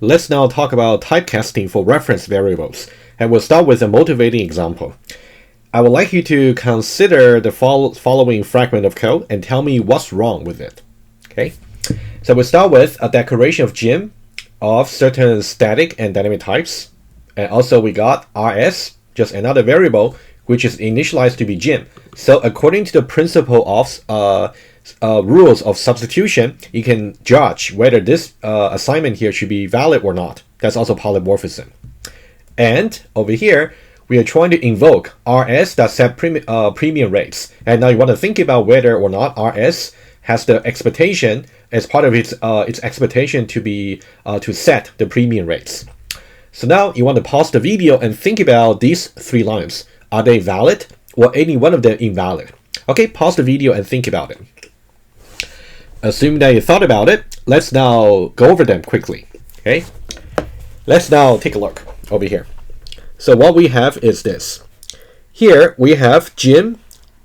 Let's now talk about typecasting for reference variables, and we'll start with a motivating example. I would like you to consider the following fragment of code and tell me what's wrong with it. Okay, so we'll start with a declaration of gym of certain static and dynamic types, and also we got rs, just another variable which is initialized to be gym. So according to the principle of rules of substitution, you can judge whether this assignment here should be valid or not. That's also polymorphism. And over here, we are trying to invoke rs that set premium rates. And now you want to think about whether or not rs has the expectation as part of its expectation to be to set the premium rates. So now you want to pause the video and think about these three lines. Are they valid or any one of them invalid? Okay, pause the video and think about it. Assuming that you thought about it, let's now go over them quickly. Okay, let's now take a look over here. So what we have is this. Here we have gym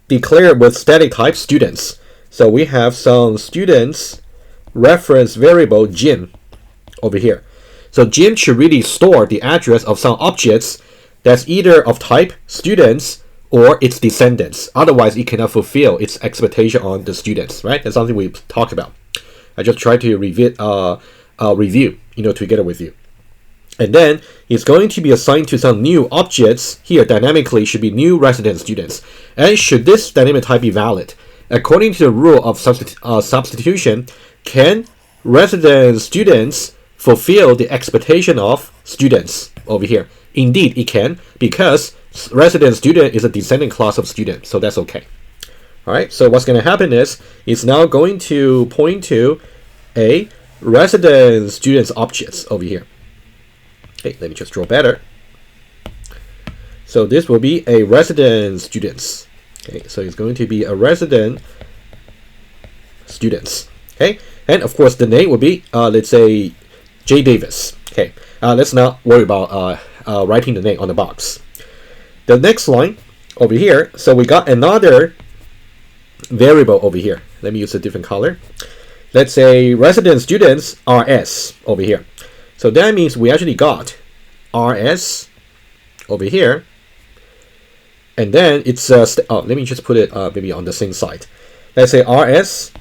declared with static type students. So we have some students reference variable gym over here. So gym should really store the address of some objects that's either of type students or its descendants. Otherwise, it cannot fulfill its expectation on the students, right? That's something we talked about. I just try to review, together with you. And then it's going to be assigned to some new objects. Here, dynamically, should be new resident students. And should this dynamic type be valid? According to the rule of substitution, can resident students fulfill the expectation of students over here? Indeed, it can, because resident student is a descendant class of student, so that's okay. All right, so what's going to happen is it's now going to point to a resident students objects over here. Okay, let me just draw better. So this will be a resident students. Okay, so it's going to be a resident students. Okay, and of course the name will be let's say J Davis. Okay, let's not worry about writing the name on the box. The next line over here, so we got another variable over here. Let me use a different color. Let's say resident students rs over here. So that means we actually got rs over here, and then it's let me just put it maybe on the same side. Let's say rs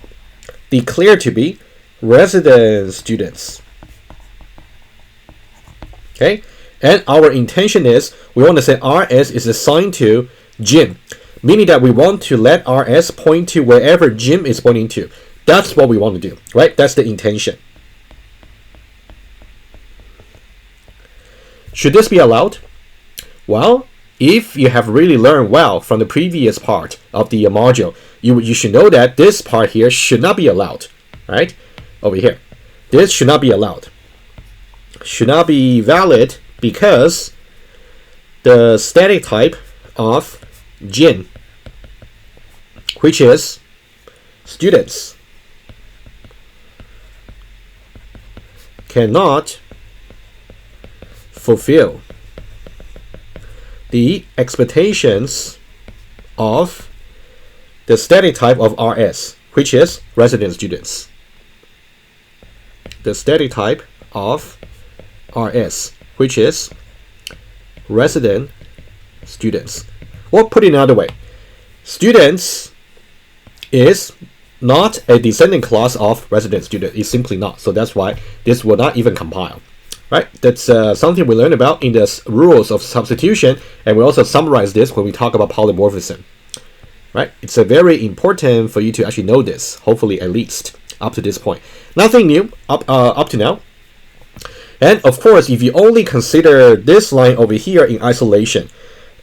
declared to be resident students. Okay, and our intention is we want to say rs is assigned to gym, meaning that we want to let rs point to wherever gym is pointing to. That's what we want to do, right? That's the intention. Should this be allowed? Well, if you have really learned well from the previous part of the module, you should know that this part here should not be allowed, right? Over here, this should not be allowed. Should not be valid because the static type of gym, which is students, cannot fulfill the expectations of the static type of rs, which is resident students. The static type of rs, which is resident students. Or put it another way, students is not a descendant class of resident student. It's simply not. So that's why this will not even compile. Right? That's something we learned about in the rules of substitution, and we also summarize this when we talk about polymorphism. Right? It's very important for you to actually know this, hopefully at least up to this point. Nothing new up to now. And of course, if you only consider this line over here in isolation,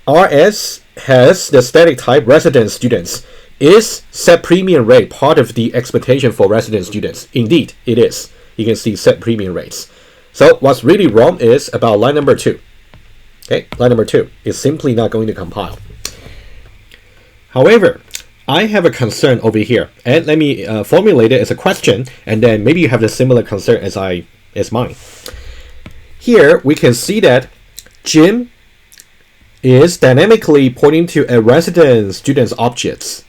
rs has the static type resident students. Is set premium rate part of the expectation for resident students? Indeed, it is. You can see set premium rates. So what's really wrong is about line number 2. Okay, line number 2 is simply not going to compile. However, I have a concern over here, and let me formulate it as a question, and then maybe you have the similar concern as mine. Here we can see that gym is dynamically pointing to a resident student's objects.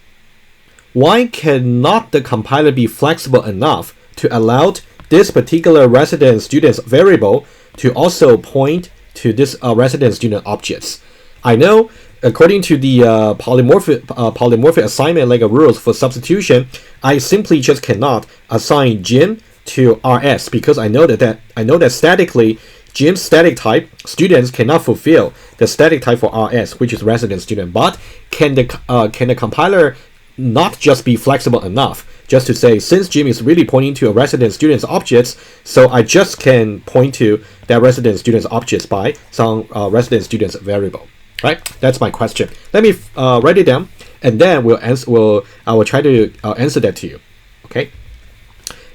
Why cannot the compiler be flexible enough to allow this particular resident student's variable to also point to this resident student objects. I know according to the polymorphic assignment like rules for substitution, I simply just cannot assign Jim to RS because I know that statically Jim's static type students cannot fulfill the static type for RS, which is resident student. But can the compiler not just be flexible enough just to say, since Jim is really pointing to a resident student's objects, so I just can point to that resident student's objects by some resident student's variable, right? That's my question. Let me write it down, and then I will try to answer that to you. Okay.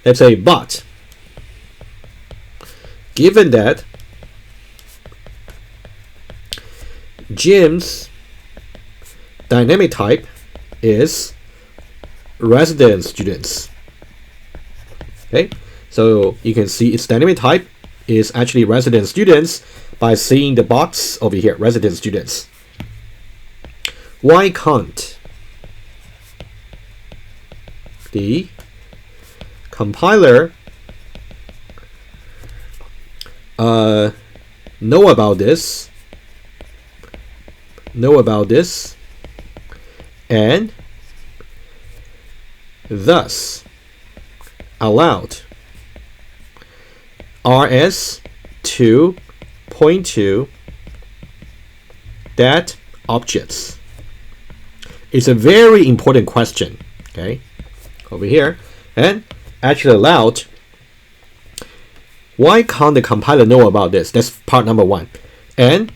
Let's say, but given that Jim's dynamic type is resident students. Okay, so you can see its dynamic type is actually resident students by seeing the box over here, resident students. Why can't the compiler know about this and thus allowed RS to point to that objects? It's a very important question, okay, over here. And actually allowed, why can't the compiler know about this? That's part number one. And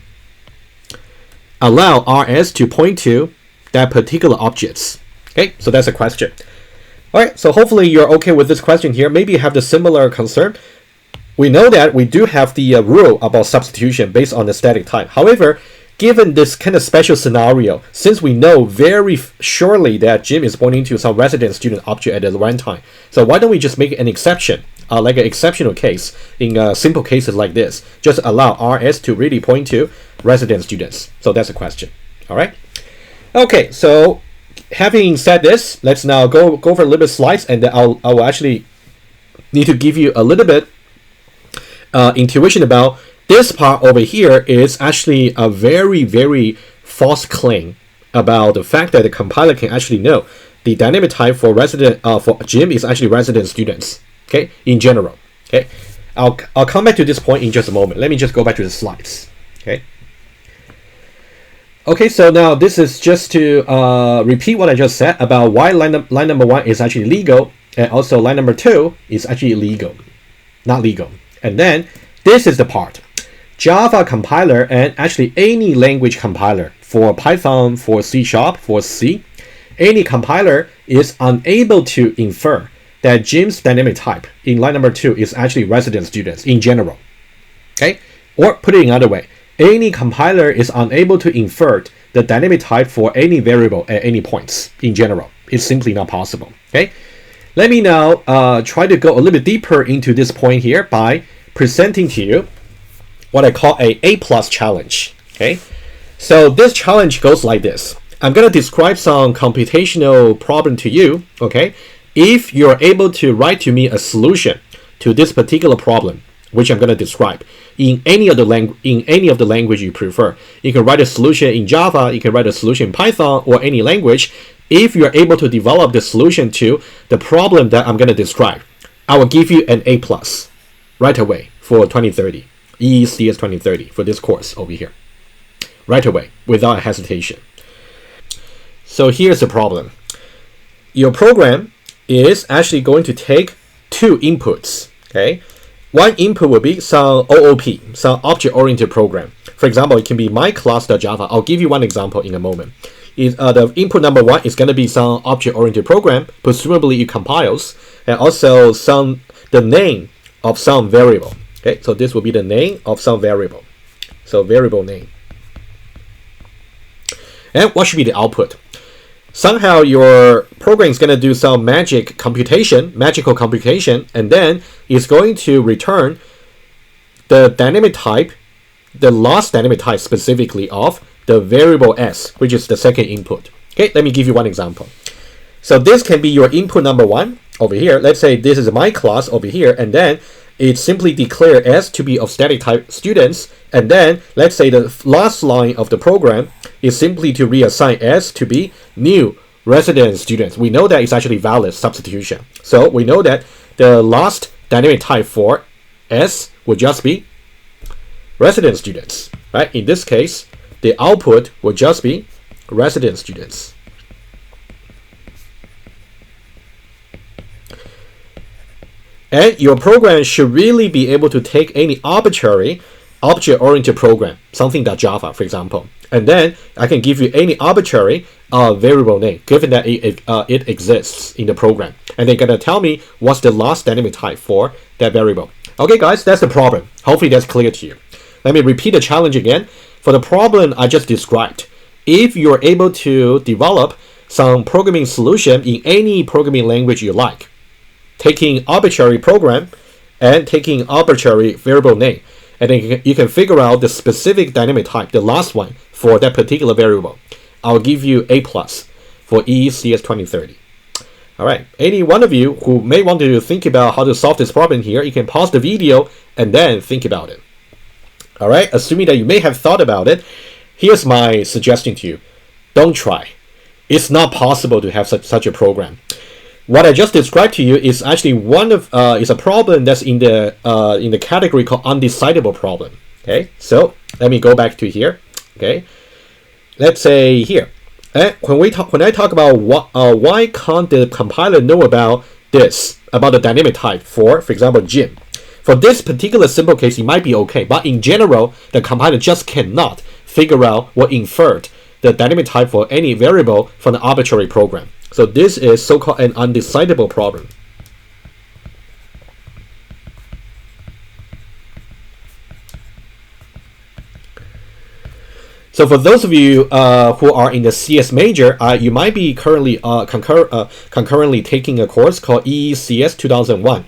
allow RS to point to that particular objects. Okay, so that's a question. All right, so hopefully you're okay with this question here. Maybe you have the similar concern. We know that we do have the rule about substitution based on the static type. However, given this kind of special scenario, since we know very surely that Jim is pointing to some resident student object at the runtime, so why don't we just make an exception, like an exceptional case in simple cases like this? Just allow RS to really point to resident students. So that's a question. All right. Okay. So having said this, let's now go for a little bit slides, and then I will actually need to give you a little bit intuition about this part over here. Is actually a very, very false claim about the fact that the compiler can actually know the dynamic type for resident for Jim is actually resident students. Okay, in general. Okay, I'll come back to this point in just a moment. Let me just go back to the slides. Okay. Okay, so now this is just to repeat what I just said about why line number one is actually legal, and also line number two is actually illegal, not legal. And then this is the part. Java compiler and actually any language compiler for Python, for C#, for C, any compiler is unable to infer that Jim's dynamic type in line number two is actually resident students in general. Okay, or put it another way, any compiler is unable to infer the dynamic type for any variable at any points in general. It's simply not possible. Okay, let me now try to go a little bit deeper into this point here by presenting to you what I call A+ challenge. Okay, so this challenge goes like this. I'm going to describe some computational problem to you. Okay, if you're able to write to me a solution to this particular problem, which I'm going to describe in any of the language you prefer. You can write a solution in Java, you can write a solution in Python, or any language. If you're able to develop the solution to the problem that I'm going to describe, I will give you an A+ right away for 2030, EECS2030 for this course over here. Right away, without hesitation. So here's the problem. Your program is actually going to take two inputs. Okay, one input will be some OOP, some object-oriented program. For example, it can be my class.java. I'll give you one example in a moment. The input number one is going to be some object-oriented program. Presumably it compiles, and also the name of some variable. Okay, so this will be the name of some variable. So variable name. And what should be the output? Somehow your program is going to do some magical computation, and then it's going to return the dynamic type, the last dynamic type specifically of the variable s, which is the second input. Okay, let me give you one example. So this can be your input number one, over here, let's say this is my class over here, and then it simply declare S to be of static type students, and then let's say the last line of the program is simply to reassign S to be new resident students. We know that it's actually valid substitution. So we know that the last dynamic type for S would just be resident students, right? In this case, the output would just be resident students. And your program should really be able to take any arbitrary object-oriented program, something like Java, for example, and then I can give you any arbitrary variable name, given that it exists in the program, and they're gonna tell me what's the last dynamic type for that variable. Okay, guys, that's the problem. Hopefully that's clear to you. Let me repeat the challenge again. For the problem I just described, if you're able to develop some programming solution in any programming language you like, taking arbitrary program and taking arbitrary variable name, and then you can figure out the specific dynamic type, the last one for that particular variable, I'll give you A+ for EECS2030. All right, any one of you who may want to think about how to solve this problem here, you can pause the video and then think about it. All right, assuming that you may have thought about it, here's my suggestion to you. Don't try. It's not possible to have such a program. What I just described to you is actually is a problem that's in the category called undecidable problem. Okay, so let me go back to here. Okay, let's say here, when I talk about why can't the compiler know about this, about the dynamic type for example, Jim. For this particular simple case, it might be okay, but in general, the compiler just cannot figure out or invert the dynamic type for any variable from an arbitrary program. So this is so-called an undecidable problem. So for those of you who are in the CS major, you might be currently concurrently taking a course called EECS2001,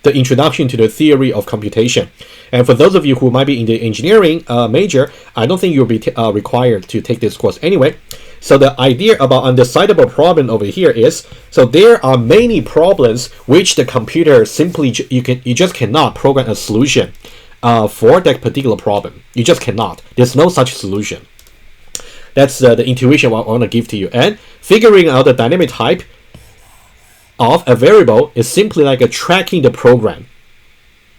the Introduction to the Theory of Computation. And for those of you who might be in the engineering major, I don't think you'll be required to take this course anyway. So the idea about undecidable problem over here is, so there are many problems which the computer simply, you just cannot program a solution for that particular problem. You just cannot. There's no such solution. That's the intuition I want to give to you. And figuring out the dynamic type of a variable is simply like tracking the program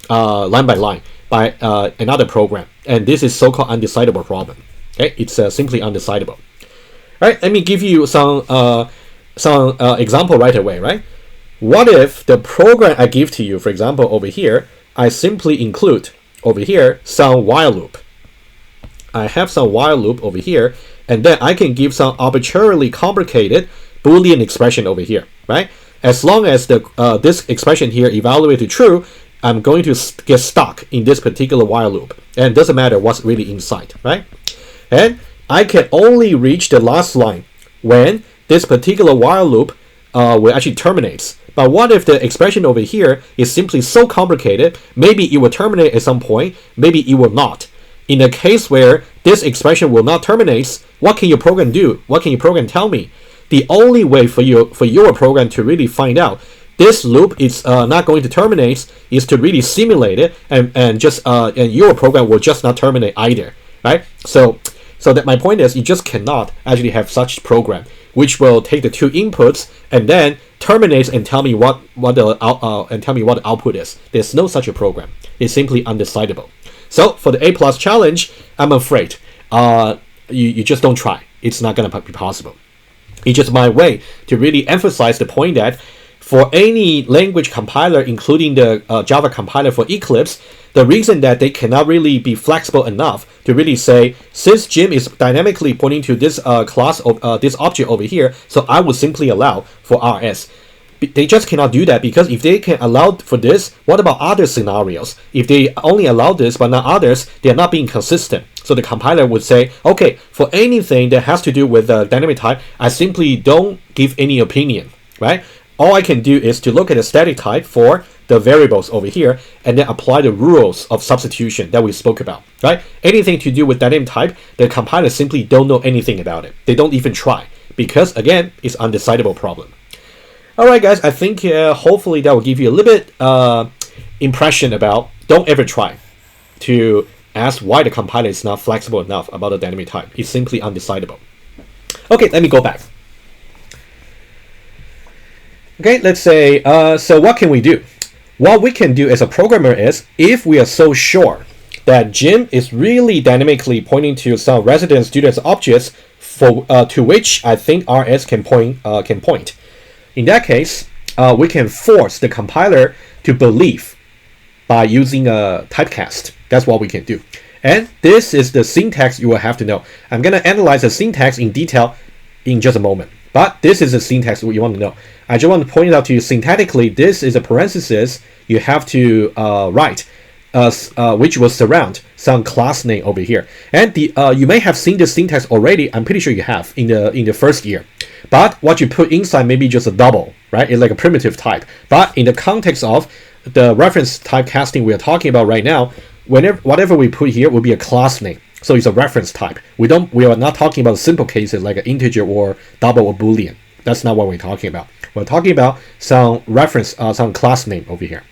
line by line by another program. And this is so-called undecidable problem. Okay, it's simply undecidable. Right, let me give you some example right away, right? What if the program I give to you, for example, over here, I simply include over here some while loop. I have some while loop over here, and then I can give some arbitrarily complicated Boolean expression over here, right? As long as this expression here evaluated true, I'm going to get stuck in this particular while loop, and it doesn't matter what's really inside, right? And I can only reach the last line when this particular while loop will actually terminates. But what if the expression over here is simply so complicated, maybe it will terminate at some point, maybe it will not. In the case where this expression will not terminate, what can your program do? What can your program tell me? The only way for your program to really find out this loop is not going to terminate is to really simulate it, and your program will just not terminate either, right? So that my point is, you just cannot actually have such program which will take the two inputs and then terminates and tell me what the output is. There's no such a program. It's simply undecidable. So for the A+ challenge, I'm afraid you just don't try. It's not gonna be possible. It's just my way to really emphasize the point that for any language compiler, including the Java compiler for Eclipse, the reason that they cannot really be flexible enough to really say, since Jim is dynamically pointing to this class of this object over here, so I will simply allow for RS. They just cannot do that, because if they can allow for this, what about other scenarios? If they only allow this but not others, they are not being consistent. So the compiler would say, okay, for anything that has to do with the dynamic type, I simply don't give any opinion, right? All I can do is to look at the static type for the variables over here and then apply the rules of substitution that we spoke about, right? Anything to do with dynamic type, the compiler simply don't know anything about it. They don't even try, because again, it's undecidable problem. All right, guys. I think hopefully that will give you a little bit impression about. Don't ever try to ask why the compiler is not flexible enough about the dynamic type. It's simply undecidable. Okay, let me go back. Okay, let's say, so what can we do? What we can do as a programmer is, if we are so sure that Jim is really dynamically pointing to some resident students objects for to which I think RS can point. In that case, we can force the compiler to believe by using a typecast. That's what we can do. And this is the syntax you will have to know. I'm going to analyze the syntax in detail in just a moment. But this is the syntax you want to know. I just want to point it out to you syntactically. This is a parenthesis you have to write, which will surround some class name over here. And the you may have seen the syntax already. I'm pretty sure you have in the first year. But what you put inside may be just a double, right? It's like a primitive type. But in the context of the reference type casting we are talking about right now, whatever we put here will be a class name. So it's a reference type. We are not talking about simple cases like an integer or double or boolean. That's not what we're talking about. We're talking about some reference, some class name over here.